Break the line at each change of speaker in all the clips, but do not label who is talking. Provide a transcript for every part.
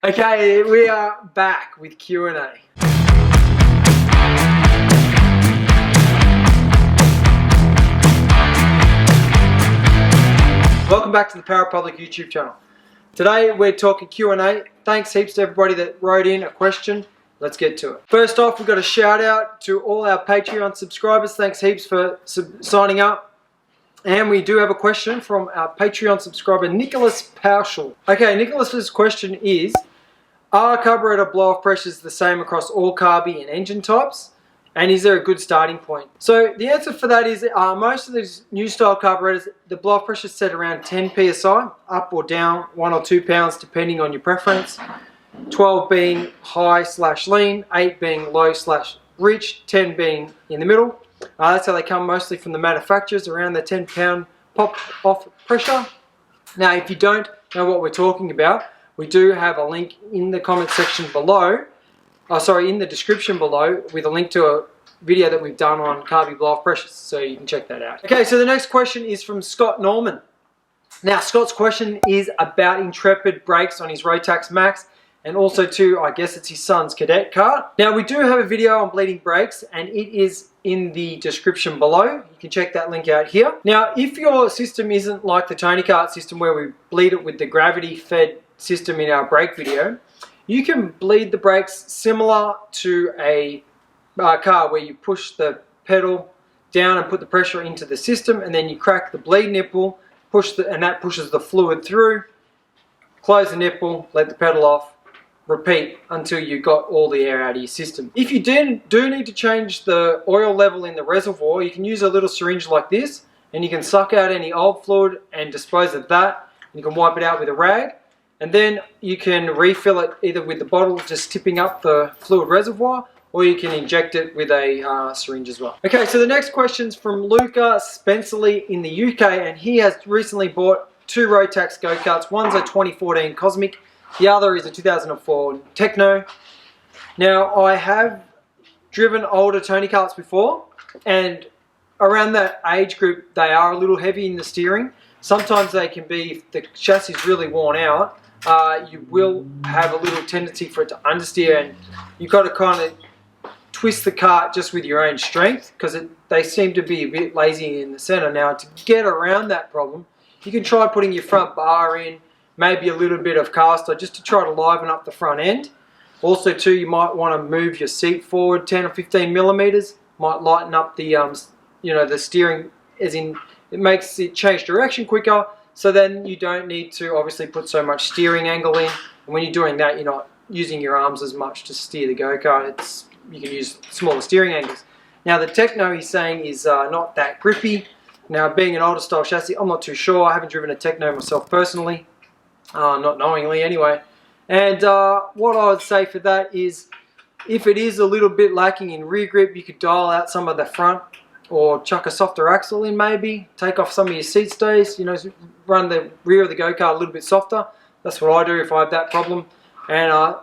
Okay, we are back with Q&A. Welcome back to the Power Public YouTube channel. Today we're talking Q&A. Thanks heaps to everybody that wrote in a question. Let's get to it. First off, we've got a shout out to all our Patreon subscribers. Thanks heaps for signing up. And we do have a question from our Patreon subscriber, Nicholas Pauschel. Okay, Nicholas's question is, are carburetor blow-off pressures the same across all carby and engine types? And is there a good starting point? So the answer for that is most of these new style carburetors, the blow-off pressure is set around 10 psi, up or down 1 or 2 pounds depending on your preference. 12 being high/lean, 8 being low/rich, 10 being in the middle. That's how they come mostly from the manufacturers, around the 10-pound pop-off pressure. Now, if you don't know what we're talking about, we do have a link in the comment section below, in the description below, with a link to a video that we've done on carby blow-off pressures, so you can check that out. Okay, so the next question is from Scott Norman. Now, Scott's question is about Intrepid brakes on his Rotax Max, and also too, I guess it's his son's cadet kart. Now, we do have a video on bleeding brakes, and it is in the description below. You can check that link out here. Now, if your system isn't like the Tony Kart system where we bleed it with the gravity-fed system in our brake video, you can bleed the brakes similar to a car where you push the pedal down and put the pressure into the system, and then you crack the bleed nipple, and that pushes the fluid through. Close the nipple, let the pedal off, repeat until you got all the air out of your system. If you do need to change the oil level in the reservoir, you can use a little syringe like this, and you can suck out any old fluid and dispose of that. You can wipe it out with a rag, and then you can refill it either with the bottle just tipping up the fluid reservoir, or you can inject it with a syringe as well. Okay, so the next question's from Luca Spencerley in the UK, and he has recently bought 2 Rotax go-karts. One's a 2014 Cosmic, the other is a 2004 Techno. Now, I have driven older Tony Karts before, and around that age group, they are a little heavy in the steering. Sometimes they can be, if the chassis is really worn out, you will have a little tendency for it to understeer, and you've got to kind of twist the cart just with your own strength, because they seem to be a bit lazy in the center. Now, to get around that problem, you can try putting your front bar in, maybe a little bit of caster, just to try to liven up the front end. Also too, you might want to move your seat forward 10 or 15 millimeters, might lighten up the the steering, as in it makes it change direction quicker, so then you don't need to obviously put so much steering angle in, and when you're doing that, you're not using your arms as much to steer the go-kart. You can use smaller steering angles. Now, the Techno, he's saying, is not that grippy. Now, being an older style chassis, I'm not too sure. I haven't driven a Techno myself personally. Not knowingly anyway. And what I would say for that is, if it is a little bit lacking in rear grip, you could dial out some of the front, or chuck a softer axle in maybe, take off some of your seat stays, run the rear of the go-kart a little bit softer. That's what I do if I have that problem. And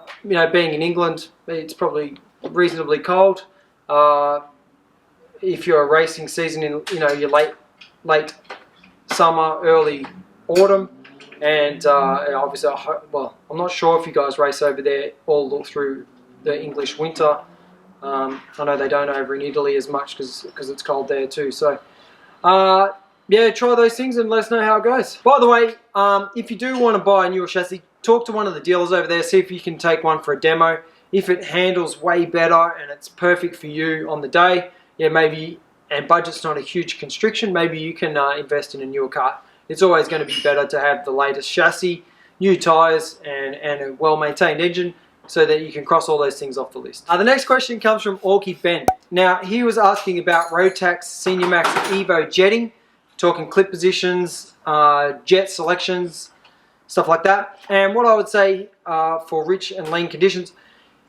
being in England, it's probably reasonably cold. If you're a racing season in your late summer, early autumn, and obviously, I'm not sure if you guys race over there all through the English winter. I know they don't over in Italy as much because it's cold there too. So, yeah, try those things and let us know how it goes. By the way, if you do want to buy a newer chassis, talk to one of the dealers over there, see if you can take one for a demo. If it handles way better and it's perfect for you on the day, yeah, maybe, and budget's not a huge constriction, maybe you can invest in a newer kart. It's always going to be better to have the latest chassis, new tyres, and a well-maintained engine, so that you can cross all those things off the list. The next question comes from Orky Ben. Now, he was asking about Rotax Senior Max Evo jetting, talking clip positions, jet selections, stuff like that. And what I would say for rich and lean conditions,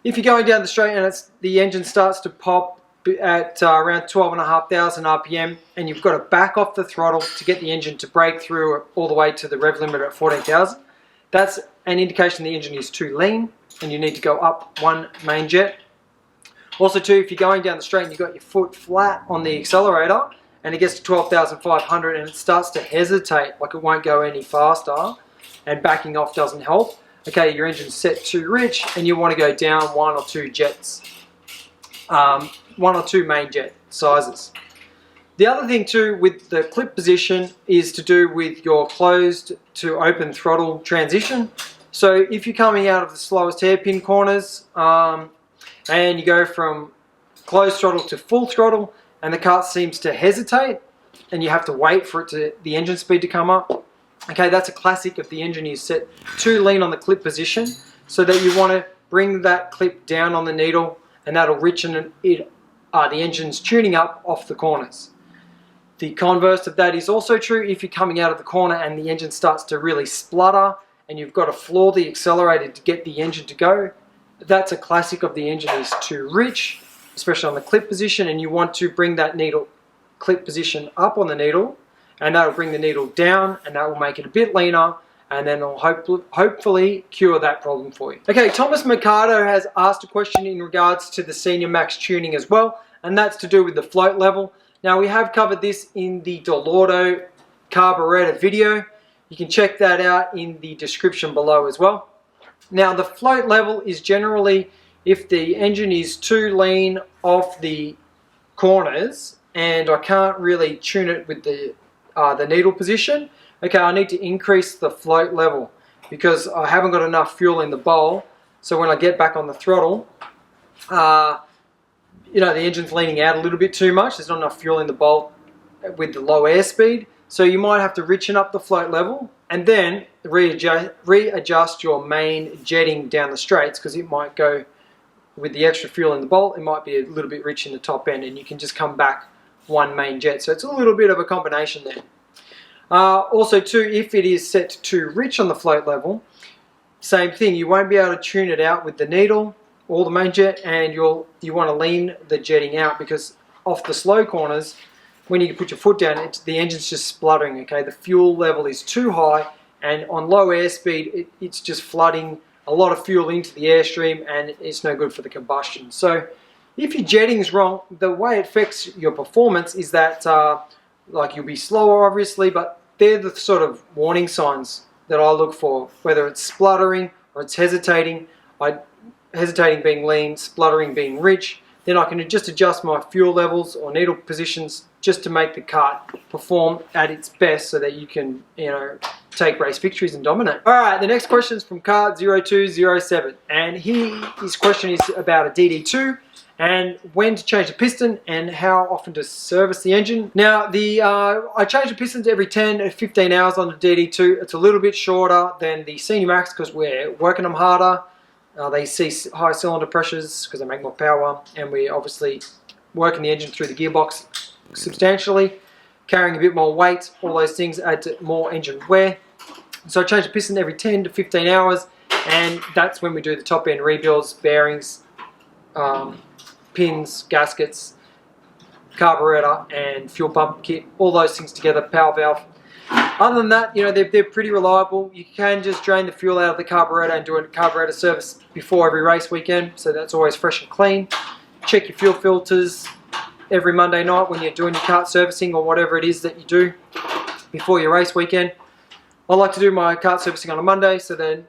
if you're going down the straight and the engine starts to pop at around 12,500 RPM, and you've got to back off the throttle to get the engine to break through all the way to the rev limit at 14,000, that's an indication the engine is too lean, and you need to go up one main jet. Also too, if you're going down the straight and you've got your foot flat on the accelerator and it gets to 12,500 and it starts to hesitate, like it won't go any faster, and backing off doesn't help, okay, your engine's set too rich and you want to go down 1 or 2 jets, 1 or 2 main jet sizes. The other thing too with the clip position is to do with your closed to open throttle transition. So if you're coming out of the slowest hairpin corners and you go from closed throttle to full throttle and the kart seems to hesitate and you have to wait for the engine speed to come up, okay, that's a classic if the engine is set too lean on the clip position, so that you want to bring that clip down on the needle, and that'll richen the engine's tuning up off the corners. The converse of that is also true if you're coming out of the corner and the engine starts to really splutter and you've got to floor the accelerator to get the engine to go. That's a classic of the engine is too rich, especially on the clip position, and you want to bring that needle clip position up on the needle, and that will bring the needle down, and that will make it a bit leaner, and then it'll hopefully cure that problem for you. Okay, Thomas Mercado has asked a question in regards to the Senior Max tuning as well, and that's to do with the float level. Now, we have covered this in the Delorto Carburetor video. You can check that out in the description below as well. Now, the float level is generally if the engine is too lean off the corners and I can't really tune it with the needle position, okay, I need to increase the float level because I haven't got enough fuel in the bowl. So when I get back on the throttle, you know, the engine's leaning out a little bit too much. There's not enough fuel in the bowl with the low airspeed. So you might have to richen up the float level and then readjust your main jetting down the straights, because it might go with the extra fuel in the bolt, it might be a little bit rich in the top end, and you can just come back 1 main jet. So it's a little bit of a combination there. Also too, if it is set too rich on the float level, same thing, you won't be able to tune it out with the needle or the main jet, and you want to lean the jetting out, because off the slow corners, when you put your foot down, the engine's just spluttering, okay? The fuel level is too high, and on low airspeed, it's just flooding a lot of fuel into the airstream, and it's no good for the combustion. So if your jetting's wrong, the way it affects your performance is that like you'll be slower obviously, but they're the sort of warning signs that I look for, whether it's spluttering or it's hesitating. Hesitating being lean, spluttering being rich. Then I can just adjust my fuel levels or needle positions just to make the kart perform at its best, so that you can, you know, take race victories and dominate. Alright, the next question is from Kart0207, and his question is about a DD2 and when to change the piston and how often to service the engine. Now, I change the pistons every 10 to 15 hours on the DD2. It's a little bit shorter than the Senior Max because we're working them harder. They see high cylinder pressures because they make more power, and we're obviously working the engine through the gearbox substantially, carrying a bit more weight. All those things add to more engine wear. So I change the piston every 10 to 15 hours, and that's when we do the top end rebuilds, bearings, pins, gaskets, carburetor, and fuel pump kit, all those things together, power valve. Other than that, you know, they're pretty reliable. You can just drain the fuel out of the carburetor and do a carburetor service before every race weekend, so that's always fresh and clean. Check your fuel filters every Monday night when you're doing your kart servicing or whatever it is that you do before your race weekend. I like to do my kart servicing on a Monday, so then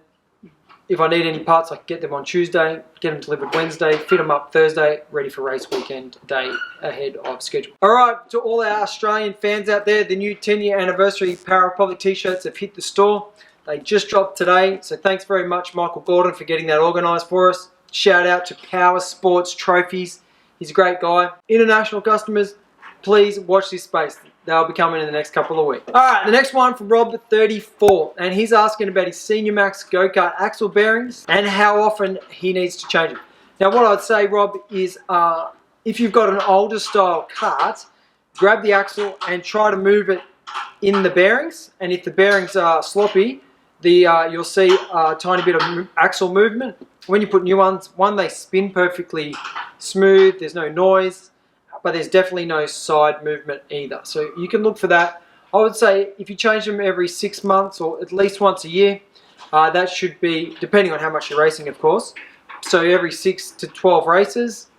if I need any parts, I can get them on Tuesday, get them delivered Wednesday, fit them up Thursday, ready for race weekend, day ahead of schedule. Alright, to all our Australian fans out there, the new 10-year anniversary Power Republic t-shirts have hit the store. They just dropped today, so thanks very much Michael Gordon for getting that organised for us. Shout out to Power Sports Trophies. He's a great guy. International customers, please watch this space. They'll be coming in the next couple of weeks. Alright, the next one from Rob34, and he's asking about his Senior Max Go Kart axle bearings and how often he needs to change them. Now what I'd say, Rob, is if you've got an older style kart, grab the axle and try to move it in the bearings, and if the bearings are sloppy, you'll see a tiny bit of axle movement. When you put new ones, they spin perfectly smooth, there's no noise, but there's definitely no side movement either. So you can look for that. I would say if you change them every 6 months or at least once a year, that should be, depending on how much you're racing of course, so every 6 to 12 races,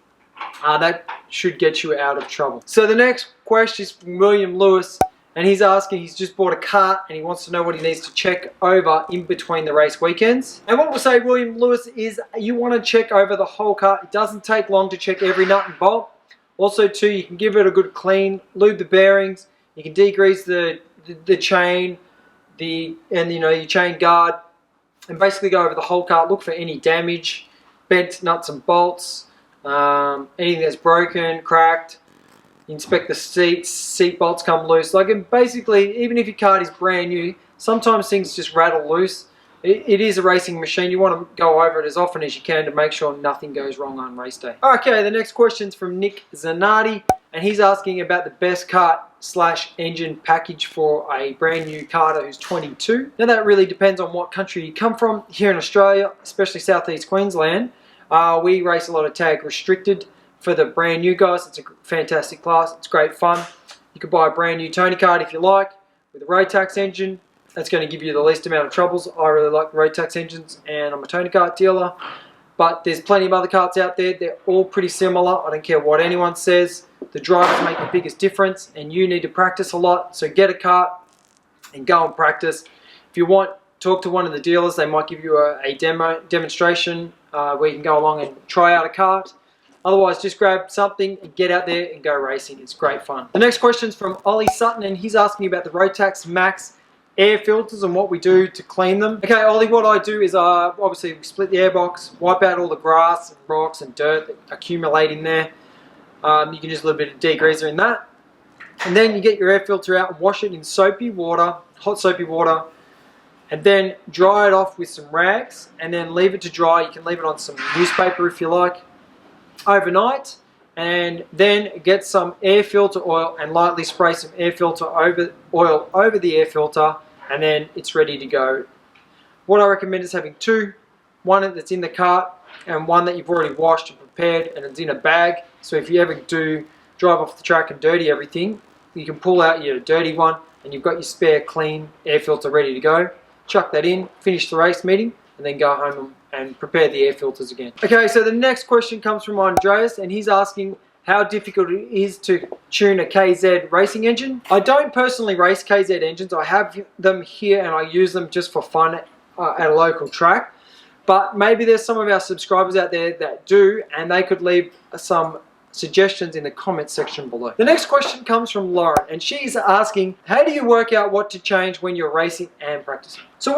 that should get you out of trouble. So the next question is from William Lewis, and he's asking, he's just bought a kart and he wants to know what he needs to check over in between the race weekends. And what we'll say, William Lewis, is you want to check over the whole kart. It doesn't take long to check every nut and bolt. Also too, you can give it a good clean, lube the bearings, you can degrease the chain, your chain guard, and basically go over the whole kart, look for any damage, bent nuts and bolts, anything that's broken, cracked. Inspect the seats, seat bolts come loose. Like, basically, even if your kart is brand new, sometimes things just rattle loose. It is a racing machine. You want to go over it as often as you can to make sure nothing goes wrong on race day. Okay, the next question's from Nick Zanardi, and he's asking about the best kart/engine package for a brand new karter who's 22. Now that really depends on what country you come from. Here in Australia, especially southeast Queensland, we race a lot of tag restricted. For the brand new guys, it's a fantastic class. It's great fun. You could buy a brand new Tony kart if you like with a Rotax engine. That's going to give you the least amount of troubles. I really like the Rotax engines, and I'm a Tony kart dealer. But there's plenty of other karts out there. They're all pretty similar. I don't care what anyone says. The drivers make the biggest difference, and you need to practice a lot. So get a kart and go and practice. If you want, talk to one of the dealers. They might give you a demonstration where you can go along and try out a kart. Otherwise, just grab something and get out there and go racing. It's great fun. The next question is from Ollie Sutton, and he's asking about the Rotax Max air filters and what we do to clean them. Okay, Ollie, what I do is obviously we split the airbox, wipe out all the grass and rocks and dirt that accumulate in there. You can use a little bit of degreaser in that. And then you get your air filter out and wash it in soapy water, hot soapy water, and then dry it off with some rags and then leave it to dry. You can leave it on some newspaper if you like, overnight, and then get some air filter oil and lightly spray some air filter oil over the air filter, and then it's ready to go. What I recommend is having two, one that's in the cart and one that you've already washed and prepared and it's in a bag. So if you ever do drive off the track and dirty everything, you can pull out your dirty one and you've got your spare clean air filter ready to go. Chuck that in, finish the race meeting, and then go home and prepare the air filters again. Okay, so the next question comes from Andreas, and he's asking how difficult it is to tune a KZ racing engine. I don't personally race KZ engines. I have them here and I use them just for fun at a local track. But maybe there's some of our subscribers out there that do, and they could leave some suggestions in the comments section below. The next question comes from Lauren, and she's asking, how do you work out what to change when you're racing and practicing? So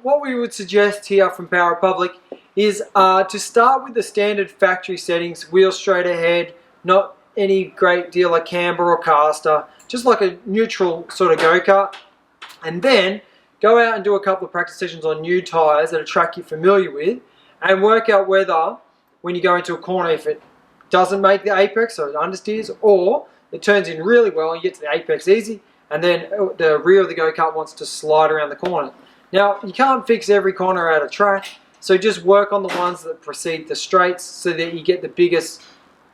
what we would suggest here from Power Republic is to start with the standard factory settings, wheel straight ahead, not any great deal of camber or caster, just like a neutral sort of go-kart, and then go out and do a couple of practice sessions on new tyres at a track you're familiar with, and work out whether, when you go into a corner, if it doesn't make the apex, so it understeers, or it turns in really well and you get to the apex easy, and then the rear of the go-kart wants to slide around the corner. Now, you can't fix every corner at a track, so just work on the ones that precede the straights so that you get the biggest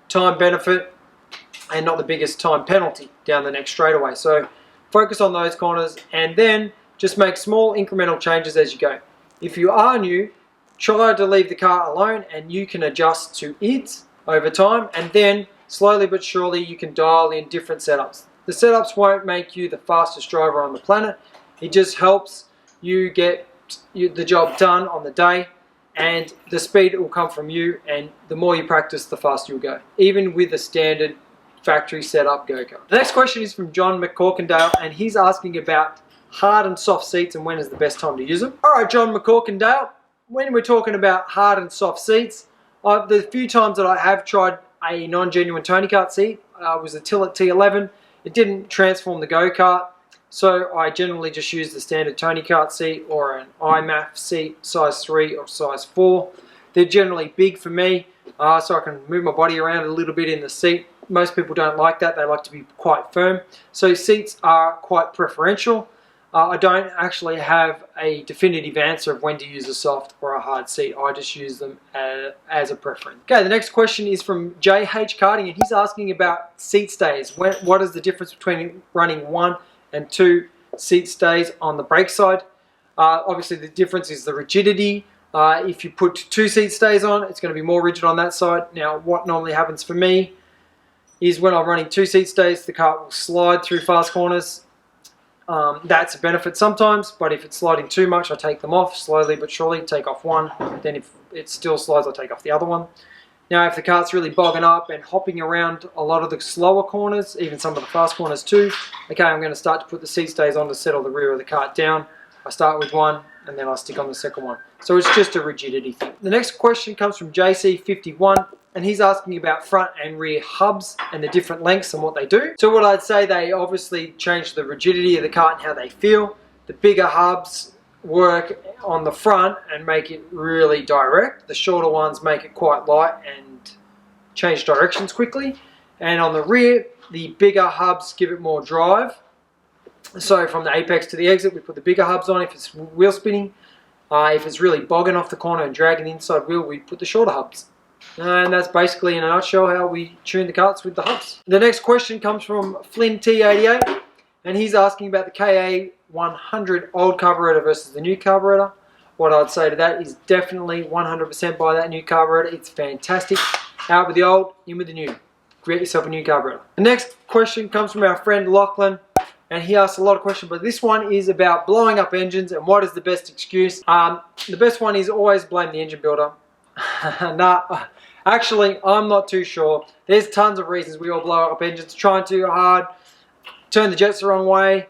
time benefit and not the biggest time penalty down the next straightaway. So focus on those corners and then just make small incremental changes as you go. If you are new, try to leave the car alone and you can adjust to it over time, and then slowly but surely you can dial in different setups. The setups won't make you the fastest driver on the planet. It just helps you get the job done on the day, and the speed will come from you, and the more you practice, the faster you'll go, even with a standard factory setup go-kart. The next question is from John McCorkindale, and he's asking about hard and soft seats and when is the best time to use them. Alright, John McCorkindale, when we're talking about hard and soft seats, the few times that I have tried a non-genuine Tony kart seat was a Tillet T11. It didn't transform the go-kart, so I generally just use the standard Tony kart seat or an IMAF seat, size 3 or size 4. They're generally big for me, so I can move my body around a little bit in the seat. Most people don't like that, they like to be quite firm. So seats are quite preferential. I don't actually have a definitive answer of when to use a soft or a hard seat. I just use them as a preference. Okay, the next question is from JH Karting, and he's asking about seat stays. What is the difference between running 1 and 2 seat stays on the brake side? Obviously the difference is the rigidity. If you put 2 seat stays on, it's going to be more rigid on that side. Now what normally happens for me is when I'm running 2 seat stays, the car will slide through fast corners. That's a benefit sometimes, but if it's sliding too much, I take them off slowly but surely, take off one. Then if it still slides, I take off the other one. Now, if the kart's really bogging up and hopping around a lot of the slower corners, even some of the fast corners too, okay, I'm going to start to put the seat stays on to settle the rear of the kart down. I start with one, and then I stick on the second one. So it's just a rigidity thing. The next question comes from JC51, and he's asking about front and rear hubs and the different lengths and what they do. So what I'd say, they obviously change the rigidity of the kart and how they feel. The bigger hubs work on the front and make it really direct. The shorter ones make it quite light and change directions quickly. And on the rear, the bigger hubs give it more drive. So from the apex to the exit, we put the bigger hubs on if it's wheel spinning. If it's really bogging off the corner and dragging the inside wheel, we put the shorter hubs. And that's basically in a nutshell how we tune the karts with the hubs. The next question comes from Flynn T88, and he's asking about the KA100 old carburetor versus the new carburetor. What I'd say to that is definitely 100% buy that new carburetor. It's fantastic. Out with the old, in with the new. Get yourself a new carburetor. The next question comes from our friend Lachlan, and he asked a lot of questions, but this one is about blowing up engines and what is the best excuse. The best one is always blame the engine builder. Nah, actually, I'm not too sure. There's tons of reasons we all blow up engines. Trying too hard, turn the jets the wrong way,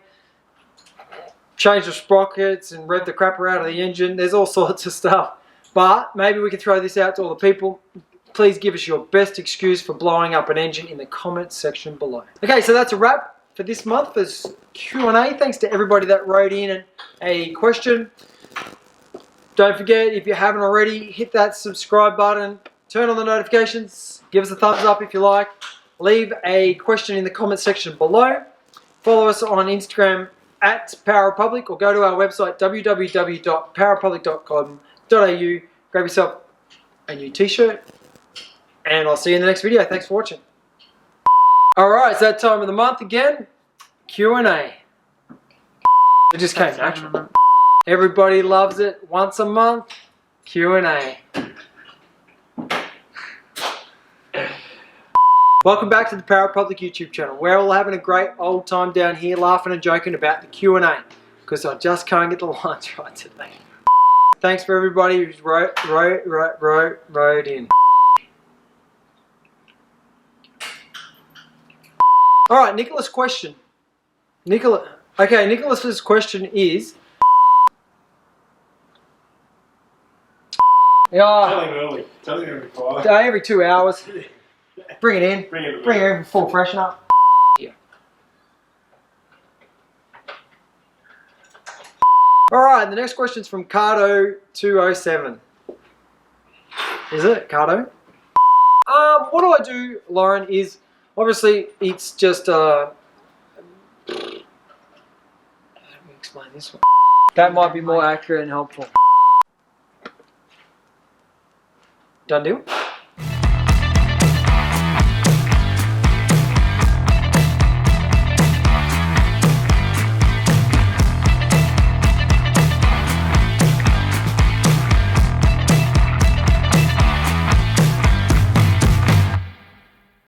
change the sprockets and rev the crapper out of the engine. There's all sorts of stuff. But maybe we can throw this out to all the people. Please give us your best excuse for blowing up an engine in the comments section below. Okay, so that's a wrap for this month. There's Q&A. Thanks to everybody that wrote in a question. Don't forget, if you haven't already, hit that subscribe button, turn on the notifications, give us a thumbs up if you like, leave a question in the comment section below, follow us on Instagram at PowerRepublic, or go to our website www.powerrepublic.com.au, grab yourself a new t-shirt, and I'll see you in the next video. Thanks for watching. Alright, it's that time of the month again, Q&A. It just came natural. Everybody loves it. Once a month, Q&A. Welcome back to the Power Republic YouTube channel. We're all having a great old time down here, laughing and joking about the Q&A, because I just can't get the lines right today. Thanks for everybody who's wrote in. All right, Nicholas' question. Nicholas's question is.
Tell him early. Tell him every 5.
Every 2 hours. Bring it in. Bring it in for full freshen up. Yeah. Alright, the next question is from Cardo207. Is it? Cardo? What do I do, Lauren, is obviously it's just how do we explain this one? That might be more accurate and helpful. Done deal?